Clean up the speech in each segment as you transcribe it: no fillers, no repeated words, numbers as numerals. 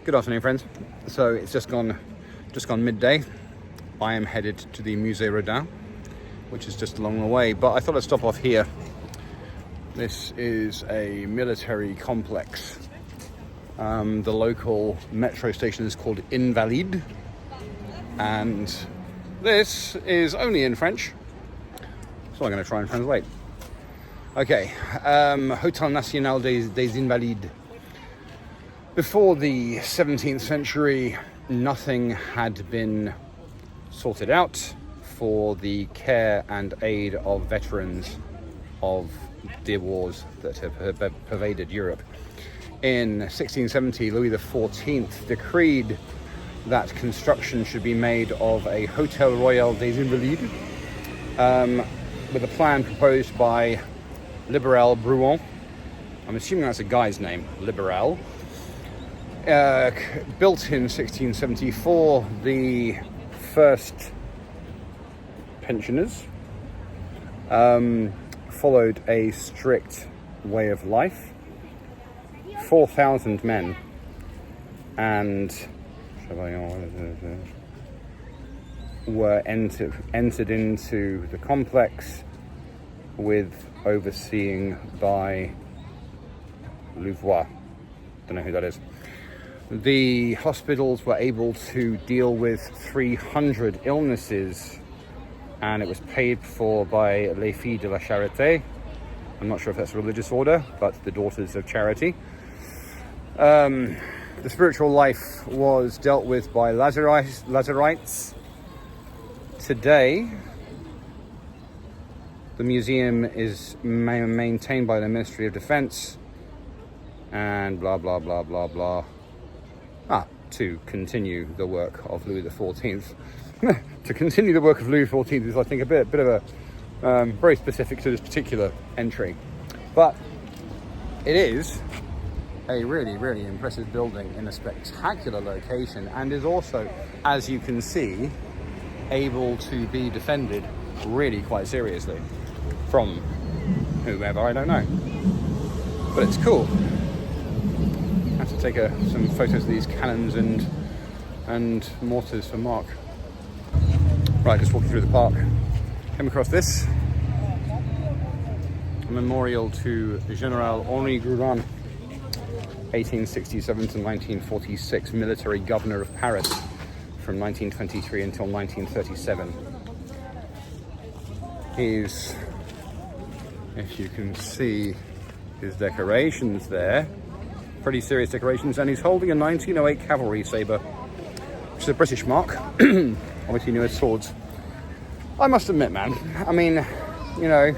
Good afternoon, friends. So it's just gone midday. I am headed to the Musée Rodin, which is just along the way, but I thought I'd stop off here. This is a military complex. The local metro station is called Invalides, and this is only in French, so I'm going to try and translate. Okay, Hôtel National des Invalides. Before the 17th century, nothing had been sorted out for the care and aid of veterans of the wars that have pervaded Europe. In 1670, Louis XIV decreed that construction should be made of a Hôtel Royal des Invalides, with a plan proposed by Liberal Brouon. I'm assuming that's a guy's name, Liberal. Built in 1674, the first pensioners followed a strict way of life. 4,000 men, and were entered into the complex, with overseeing by Louvois. Don't know who that is. The hospitals were able to deal with 300 illnesses, and it was paid for by Les Filles de la Charité. I'm not sure if that's a religious order, but the Daughters of Charity. The spiritual life was dealt with by Lazarites. Today, the museum is maintained by the Ministry of Defense, and blah, blah, blah, blah, blah. To continue the work of Louis XIV. To continue the work of Louis XIV is, I think, a bit of a very specific to this particular entry. But it is a really, really impressive building in a spectacular location, and is also, as you can see, able to be defended really quite seriously from whoever, I don't know. But it's cool. I have to take some photos of these cannons and mortars for Mark. Right, just walking through the park. Came across this. A memorial to General Henri Rodin, 1867 to 1946, military governor of Paris from 1923 until 1937. He's, if you can see his decorations there, pretty serious decorations, and he's holding a 1908 cavalry sabre, which is a British mark. Obviously knew his swords. I must admit, man, I mean, you know,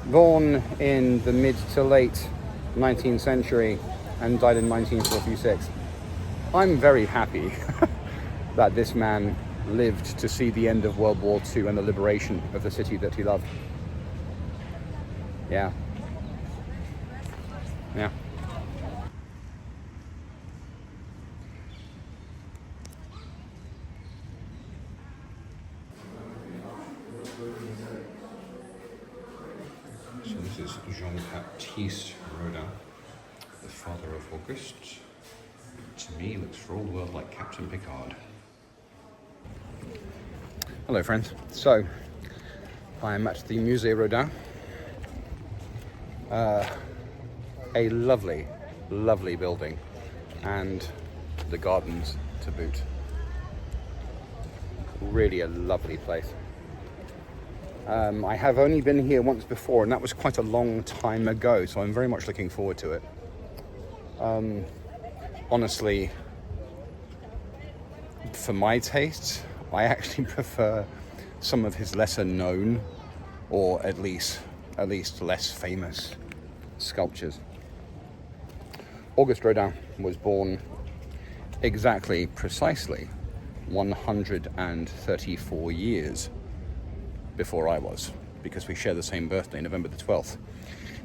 born in the mid to late 19th century and died in 1946, I'm very happy that this man lived to see the end of World War II and the liberation of the city that he loved. Yeah. So this is Jean-Baptiste Rodin, the father of Auguste. To me, looks for all the world like Captain Picard. Hello, friends. So, I am at the Musée Rodin. A lovely, lovely building, and the gardens to boot. Really a lovely place. I have only been here once before, and that was quite a long time ago, so I'm very much looking forward to it. Honestly, for my taste, I actually prefer some of his lesser known, or at least less famous sculptures. Auguste Rodin was born precisely 134 years before I was, because we share the same birthday, November the 12th.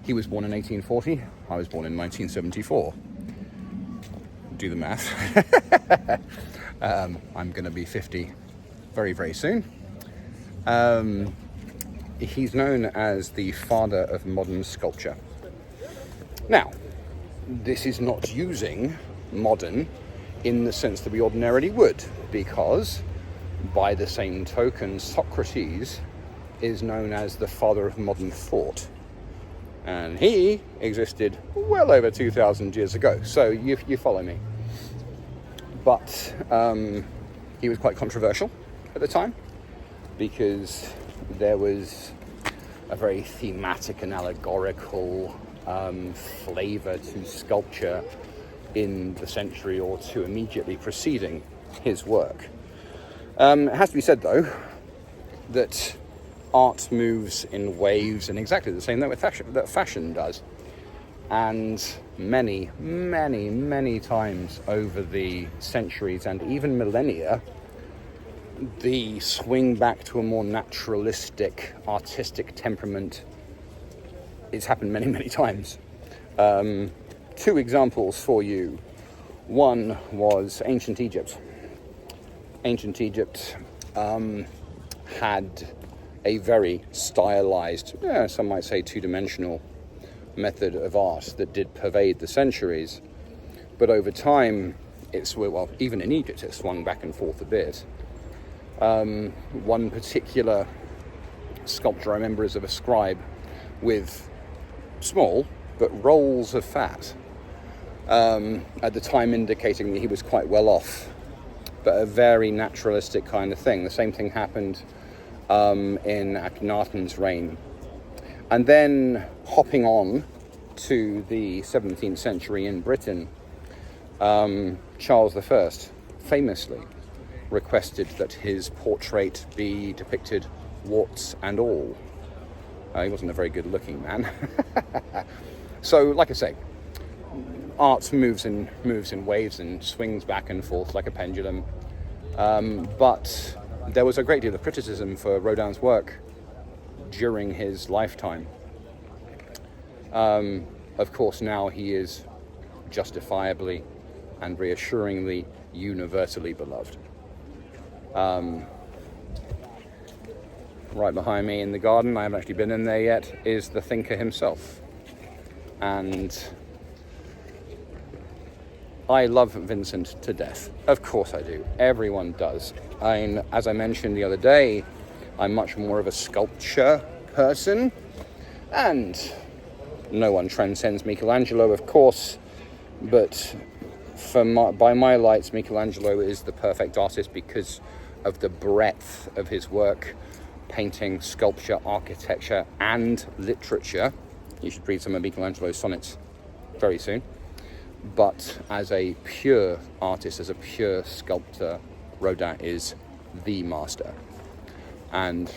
He was born in 1840, I was born in 1974. Do the math. I'm going to be 50 very, very soon. He's known as the father of modern sculpture. Now, this is not using modern in the sense that we ordinarily would, because by the same token, Socrates is known as the father of modern thought. And he existed well over 2,000 years ago. So you follow me. But he was quite controversial at the time, because there was a very thematic and allegorical flavour to sculpture in the century or two immediately preceding his work. It has to be said, though, that art moves in waves in exactly the same way that fashion does. And many, many, many times over the centuries and even millennia, the swing back to a more naturalistic, artistic temperament, it's happened many, many times. Two examples for you. One was ancient Egypt. Ancient Egypt had a very stylized, some might say two-dimensional method of art that did pervade the centuries. But over time, even in Egypt, it swung back and forth a bit. One particular sculpture I remember is of a scribe with small but rolls of fat, at the time indicating that he was quite well off, but a very naturalistic kind of thing. The same thing happened in Akhenaten's reign. And then hopping on to the 17th century in Britain, Charles I famously requested that his portrait be depicted warts and all. He wasn't a very good looking man. So, like I say, art moves in waves and swings back and forth like a pendulum. But there was a great deal of criticism for Rodin's work during his lifetime. Of course, now he is justifiably and reassuringly universally beloved. Right behind me in the garden, I haven't actually been in there yet, is the thinker himself. And I love Vincent to death. Of course I do. Everyone does. As I mentioned the other day, I'm much more of a sculpture person, and no one transcends Michelangelo, of course, but by my lights, Michelangelo is the perfect artist because of the breadth of his work, painting, sculpture, architecture, and literature. You should read some of Michelangelo's sonnets very soon. But as a pure artist, as a pure sculptor, Rodin is the master, and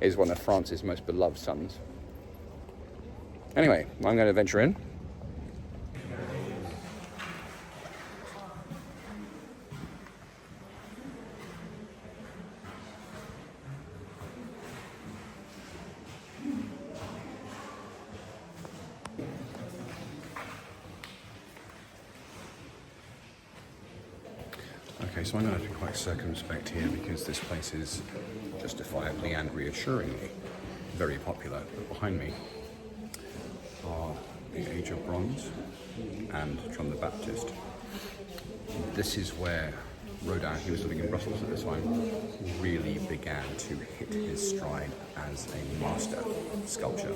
is one of France's most beloved sons. Anyway, I'm going to venture in. Okay, so I'm going to be quite circumspect here because this place is justifiably and reassuringly very popular. But behind me are the Age of Bronze and John the Baptist. This is where Rodin, he was living in Brussels at the time, really began to hit his stride as a master sculptor.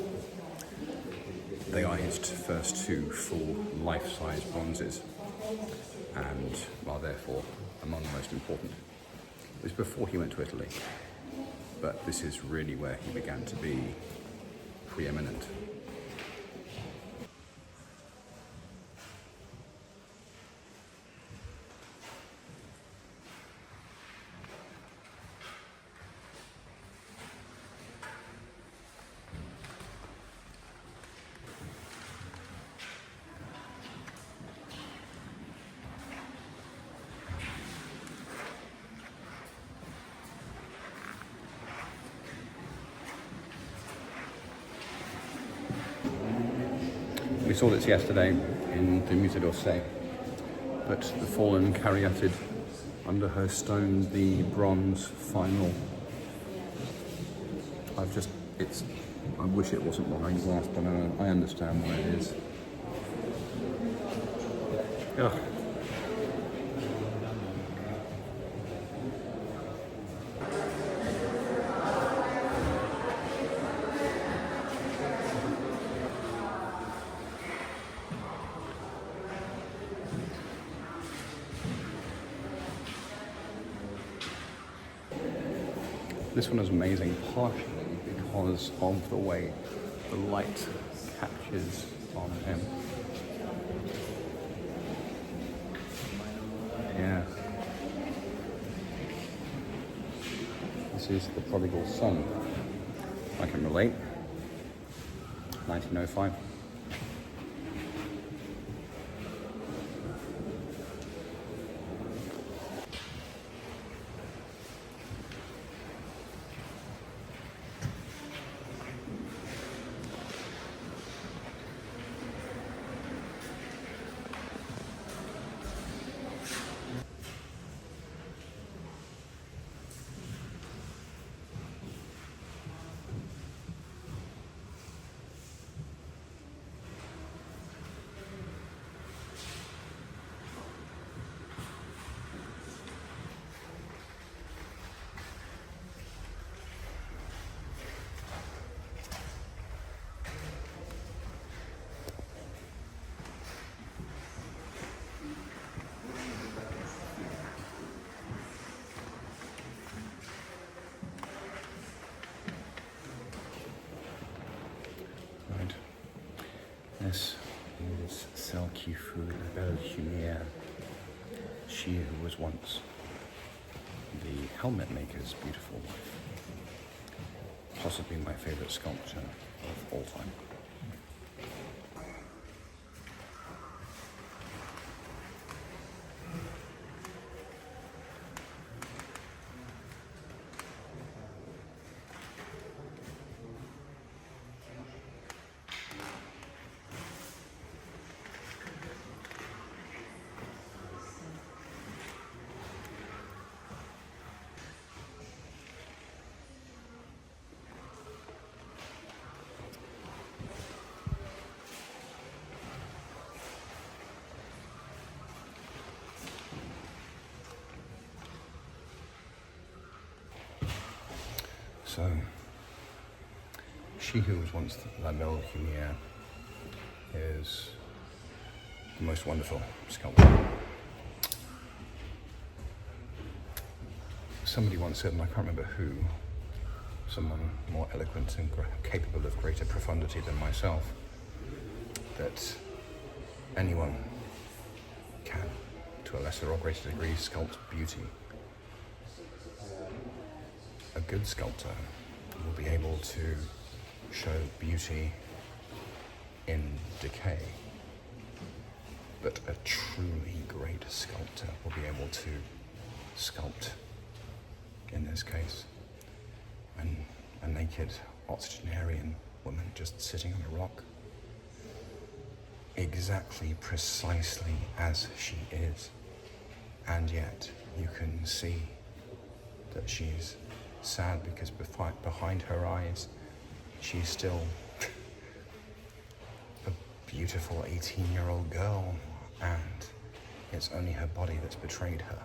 They are his first two full life-size bronzes, and are therefore among the most important. It was before he went to Italy, but this is really where he began to be preeminent. We saw this yesterday in the Musée, but the fallen caryatid under her stone, the bronze final. I wish it wasn't behind glass, but I understand why it is. Ugh. This one is amazing, partially because of the way the light catches on him. Yeah. This is The Prodigal Son. I can relate. 1905. This is Celle qui fut la belle chimère, she who was once the helmet maker's beautiful wife. Possibly my favorite sculpture of all time. So, she who was once la belle chimère is the most wonderful sculpture. Somebody once said, and I can't remember who, someone more eloquent and capable of greater profundity than myself, that anyone can, to a lesser or greater degree, sculpt beauty. A good sculptor will be able to show beauty in decay, but a truly great sculptor will be able to sculpt, in this case, a naked octogenarian woman just sitting on a rock, exactly, precisely as she is, and yet you can see that she's sad because behind her eyes she's still a beautiful 18-year-old girl, and it's only her body that's betrayed her.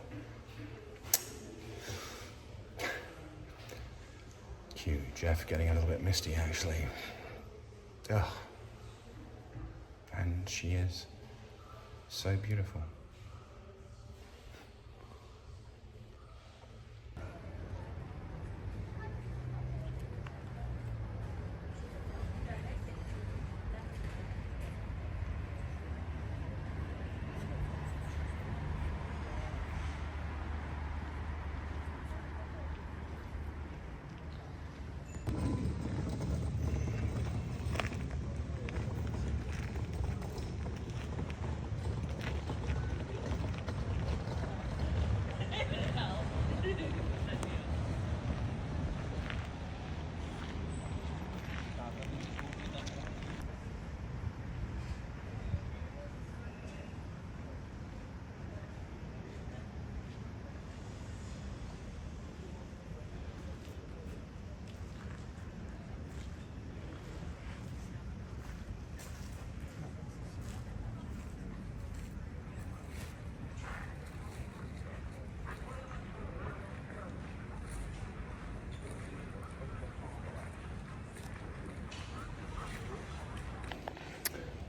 Cue Jeff getting a little bit misty, actually. Ugh. And she is so beautiful.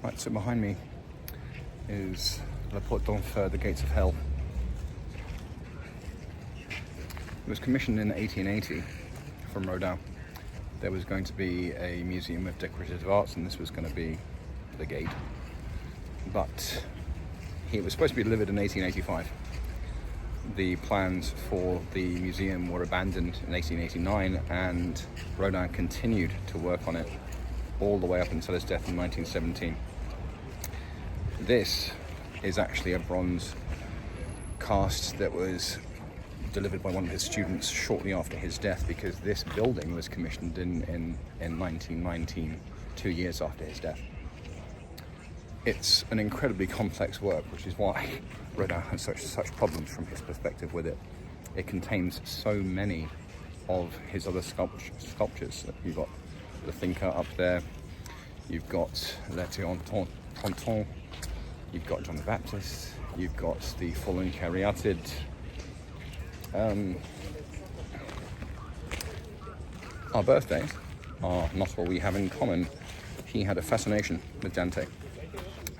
Right, so behind me is La Porte d'Enfer, the Gates of Hell. It was commissioned in 1880 from Rodin. There was going to be a museum of decorative arts, and this was going to be the gate. But it was supposed to be delivered in 1885. The plans for the museum were abandoned in 1889, and Rodin continued to work on it all the way up until his death in 1917. This is actually a bronze cast that was delivered by one of his students shortly after his death, because this building was commissioned in 1919, 2 years after his death. It's an incredibly complex work, which is why Rodin has such problems from his perspective with it. It contains so many of his other sculptures. You've got the Thinker up there, you've got L'Éternel, you've got John the Baptist, you've got the Fallen Caryatid. Our birthdays are not what we have in common. He had a fascination with Dante,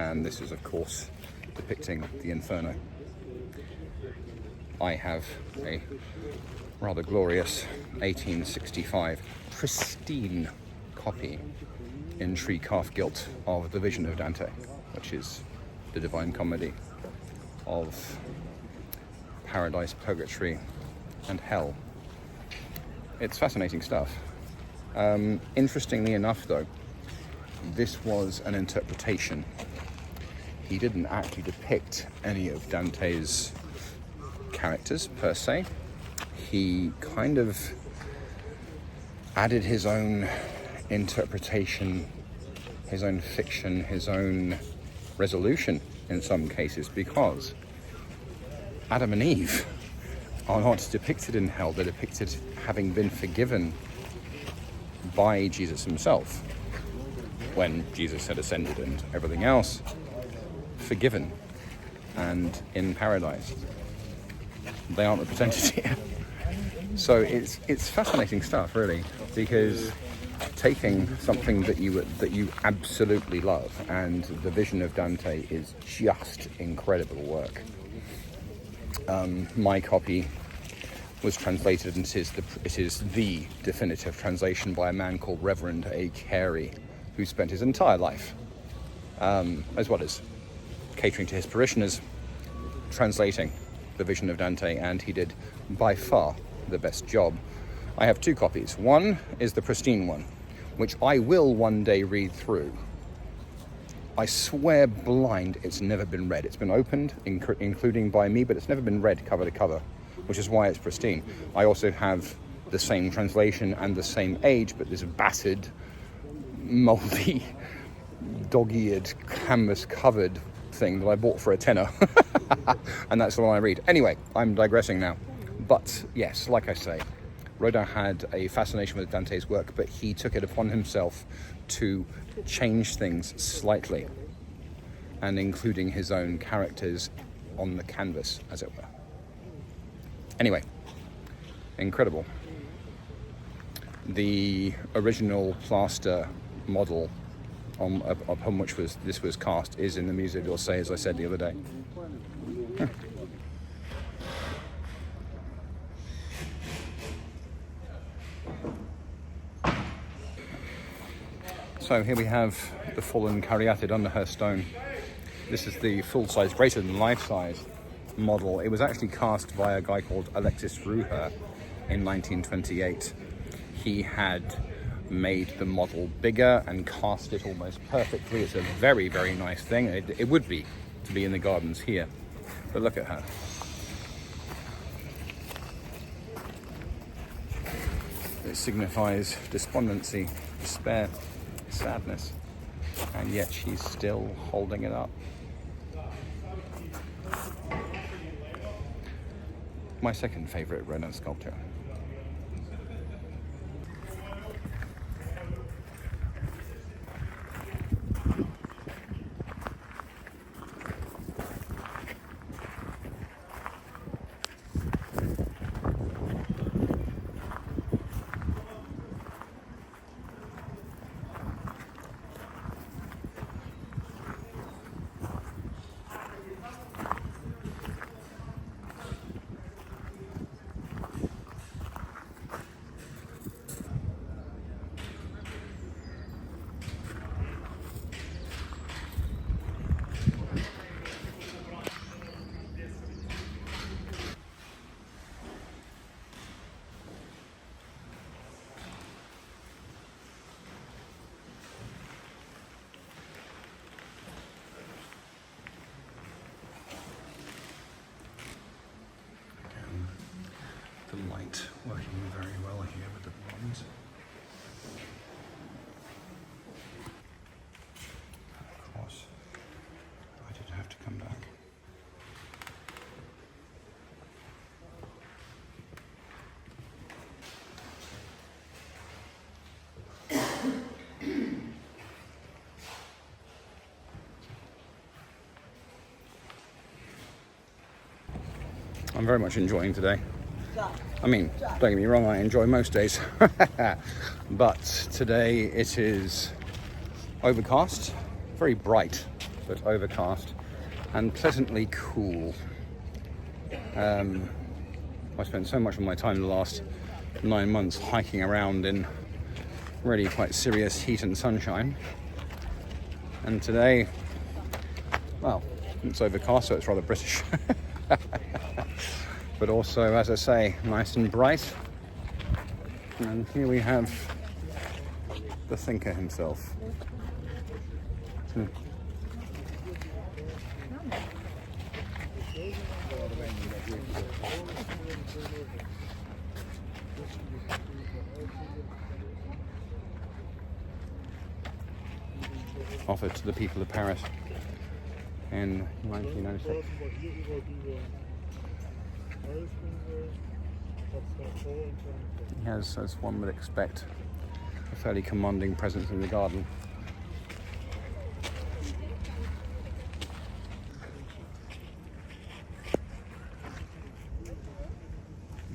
and this is, of course, depicting the Inferno. I have a rather glorious 1865 pristine copy in tree calf gilt of the Vision of Dante, which is the Divine Comedy of Paradise, Purgatory, and Hell. It's fascinating stuff. Interestingly enough, though, this was an interpretation. He didn't actually depict any of Dante's characters per se. He kind of added his own interpretation, his own fiction, his own resolution in some cases, because Adam and Eve are not depicted in hell. They're depicted having been forgiven by Jesus himself when Jesus had ascended and everything else, forgiven and in paradise. They aren't represented here. So it's fascinating stuff, really, because taking something that you absolutely love, and the Vision of Dante is just incredible work. My copy was translated, and it is the definitive translation by a man called Reverend A. Carey, who spent his entire life, as well as catering to his parishioners, translating the Vision of Dante, and he did by far the best job. I have two copies. One is the pristine one, which I will one day read through. I swear blind it's never been read. It's been opened, including by me, but it's never been read cover to cover, which is why it's pristine. I also have the same translation and the same age, but this battered, mouldy, dog-eared, canvas-covered thing that I bought for a tenner. And that's the one I read. Anyway, I'm digressing now. But yes, like I say, Rodin had a fascination with Dante's work, but he took it upon himself to change things slightly, and including his own characters on the canvas, as it were. Anyway, incredible. The original plaster model upon which this was cast is in the Musée d'Orsay, as I said the other day. So here we have the Fallen Caryatid under her stone. This is the full-size, greater than life-size model. It was actually cast by a guy called Alexis Ruher in 1928. He had made the model bigger and cast it almost perfectly. It's a very, very nice thing. It would be to be in the gardens here. But look at her. It signifies despondency, despair, sadness, and yet she's still holding it up. My second favorite Rodin sculpture. I'm very much enjoying today. I mean, don't get me wrong, I enjoy most days. But today it is overcast, very bright, but overcast, and pleasantly cool. I spent so much of my time the last 9 months hiking around in really quite serious heat and sunshine. And today, well, it's overcast, so it's rather British. But also, as I say, nice and bright. And here we have the thinker himself. Offered to the people of Paris in 1996. He has, as one would expect, a fairly commanding presence in the garden.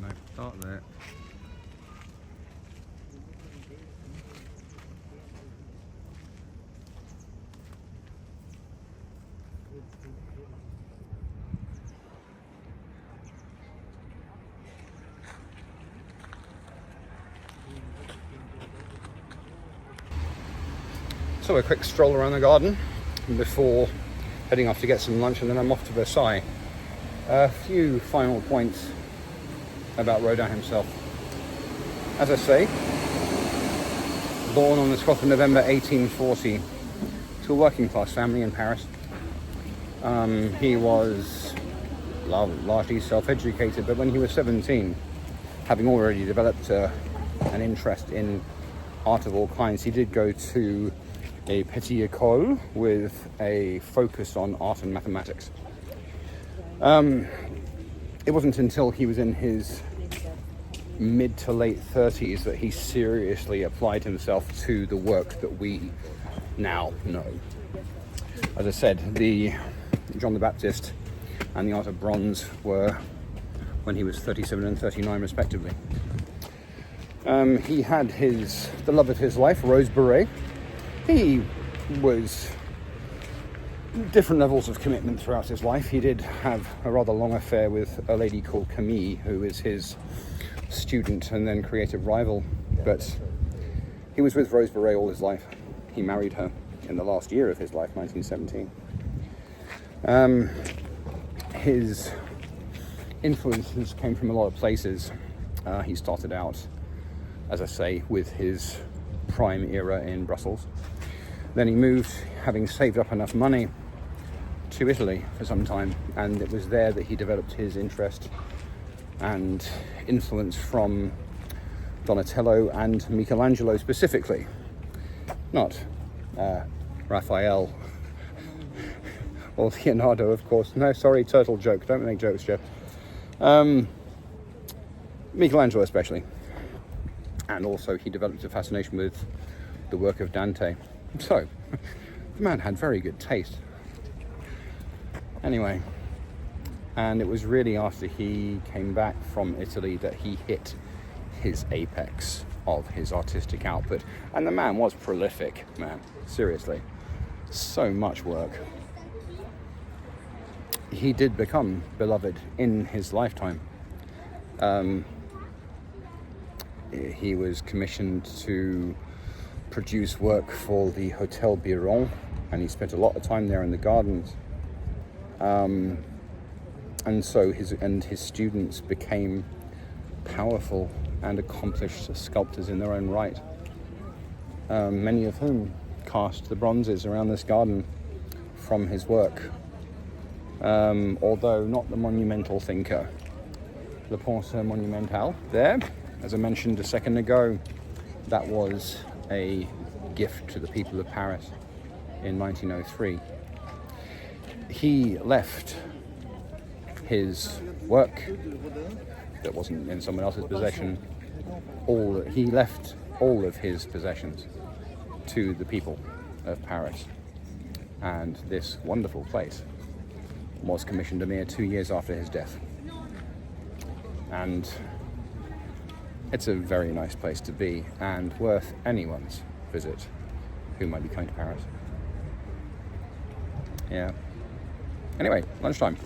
Nice start there. So a quick stroll around the garden before heading off to get some lunch, and then I'm off to Versailles. A few final points about Rodin himself. As I say, born on the 12th of November 1840 to a working class family in Paris. He was largely self-educated, but when he was 17, having already developed an interest in art of all kinds, he did go to a petit école with a focus on art and mathematics. It wasn't until he was in his mid to late 30s that he seriously applied himself to the work that we now know. As I said, the John the Baptist and the Art of Bronze were when he was 37 and 39 respectively. He had the love of his life, Rose Beret. He was different levels of commitment throughout his life. He did have a rather long affair with a lady called Camille, who is his student and then creative rival. But he was with Rose Beret all his life. He married her in the last year of his life, 1917. His influences came from a lot of places. He started out, as I say, with his prime era in Brussels. Then he moved, having saved up enough money, to Italy for some time, and it was there that he developed his interest and influence from Donatello and Michelangelo specifically. Not Raphael or Leonardo, of course. No, sorry, turtle joke. Don't make jokes, Jeff. Michelangelo especially. And also he developed a fascination with the work of Dante. So, the man had very good taste. Anyway, and it was really after he came back from Italy that he hit his apex of his artistic output. And the man was prolific, man. Seriously. So much work. He did become beloved in his lifetime. He was commissioned to produce work for the Hotel Biron, and he spent a lot of time there in the gardens. And so his students became powerful and accomplished sculptors in their own right, many of whom cast the bronzes around this garden from his work, although not the monumental thinker. Le Penseur Monumental there, as I mentioned a second ago, that was a gift to the people of Paris in 1903. He left his work that wasn't in someone else's possession. He left all of his possessions to the people of Paris. And this wonderful place was commissioned a mere 2 years after his death. and it's a very nice place to be and worth anyone's visit who might be coming to Paris. Yeah. Anyway, lunchtime.